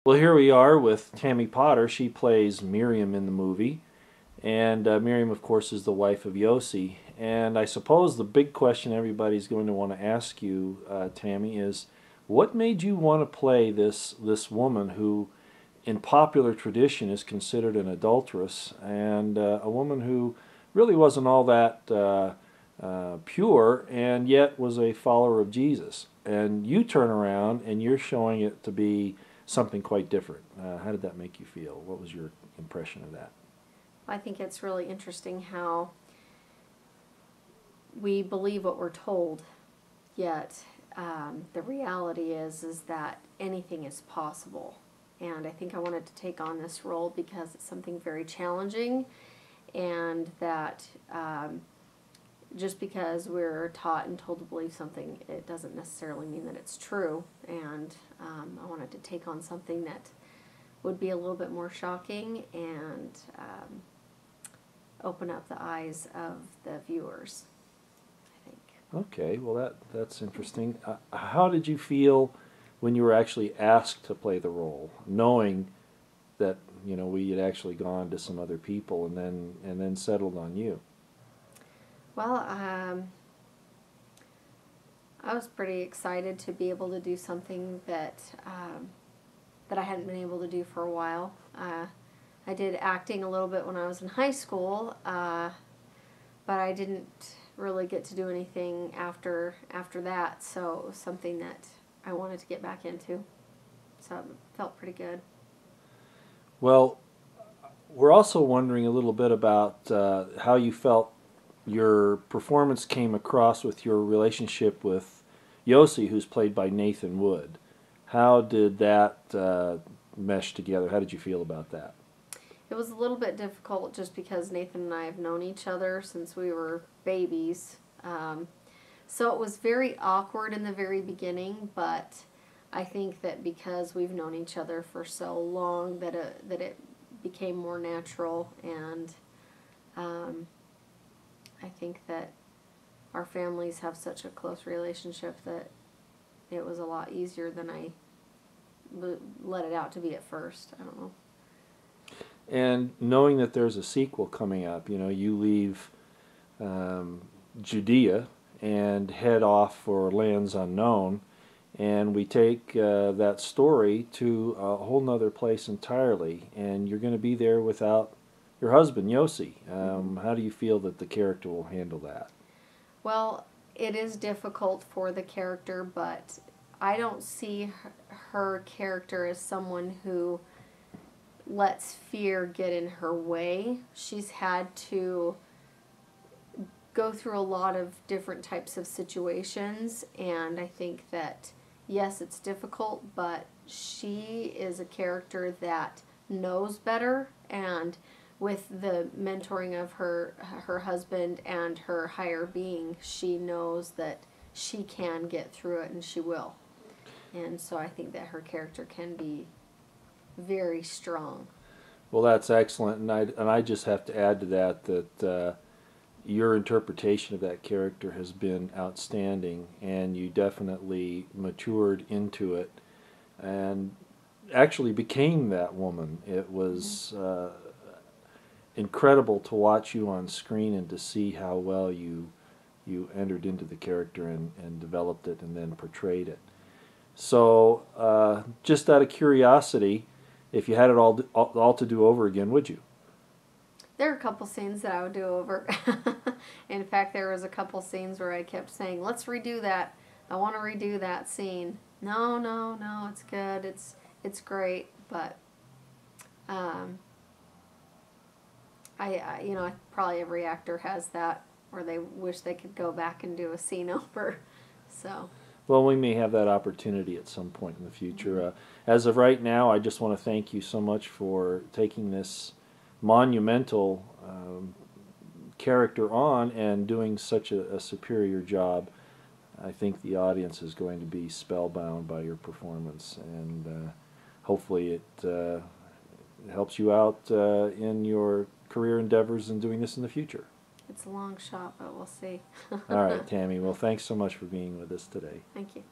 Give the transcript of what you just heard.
Well, here we are with Tammy Potter. She plays Miriam in the movie. And Miriam, of course, is the wife of Yossi. And I suppose the big question everybody's going to want to ask you, Tammy, is what made you want to play this woman who, in popular tradition, is considered an adulteress and a woman who really wasn't all that pure and yet was a follower of Jesus? And you turn around and you're showing it to be something quite different. How did that make you feel? What was your impression of that? I think it's really interesting how we believe what we're told, yet the reality is that anything is possible. And I think I wanted to take on this role because it's something very challenging, and that just because we're taught and told to believe something, it doesn't necessarily mean that it's true. And I wanted to take on something that would be a little bit more shocking and open up the eyes of the viewers, I think. Okay, well that's interesting. How did you feel when you were actually asked to play the role, knowing that we had actually gone to some other people and then settled on you? Well, I was pretty excited to be able to do something that I hadn't been able to do for a while. I did acting a little bit when I was in high school, but I didn't really get to do anything after that, so it was something that I wanted to get back into. So it felt pretty good. Well, we're also wondering a little bit about how you felt your performance came across with your relationship with Yossi, who's played by Nathan Wood. How did that mesh together? How did you feel about that? It was a little bit difficult just because Nathan and I have known each other since we were babies. So it was very awkward in the very beginning, but I think that because we've known each other for so long that it became more natural, and I think that our families have such a close relationship that it was a lot easier than I let it out to be at first. I don't know. And knowing that there's a sequel coming up, you leave Judea and head off for lands unknown, and we take that story to a whole nother place entirely, and you're going to be there without your husband, Yossi. How do you feel that the character will handle that? Well, it is difficult for the character, but I don't see her character as someone who lets fear get in her way. She's had to go through a lot of different types of situations, and I think that, yes, it's difficult, but she is a character that knows better, and with the mentoring of her husband and her higher being, she knows that she can get through it, and she will. And so I think that her character can be very strong. Well, that's excellent, and I just have to add to that your interpretation of that character has been outstanding, and you definitely matured into it, and actually became that woman. It was incredible to watch you on screen and to see how well you entered into the character and developed it and then portrayed it. So, just out of curiosity, if you had it all to do over again, would you? There are a couple scenes that I would do over. In fact, there was a couple scenes where I kept saying, "Let's redo that. I want to redo that scene." No, no, no, it's good. It's great, but probably every actor has that, where they wish they could go back and do a scene over. So. Well, we may have that opportunity at some point in the future. As of right now, I just want to thank you so much for taking this monumental character on and doing such a superior job. I think the audience is going to be spellbound by your performance, and hopefully it helps you out in your career endeavors in doing this in the future. It's a long shot, but we'll see. All right, Tammy. Well, thanks so much for being with us today. Thank you.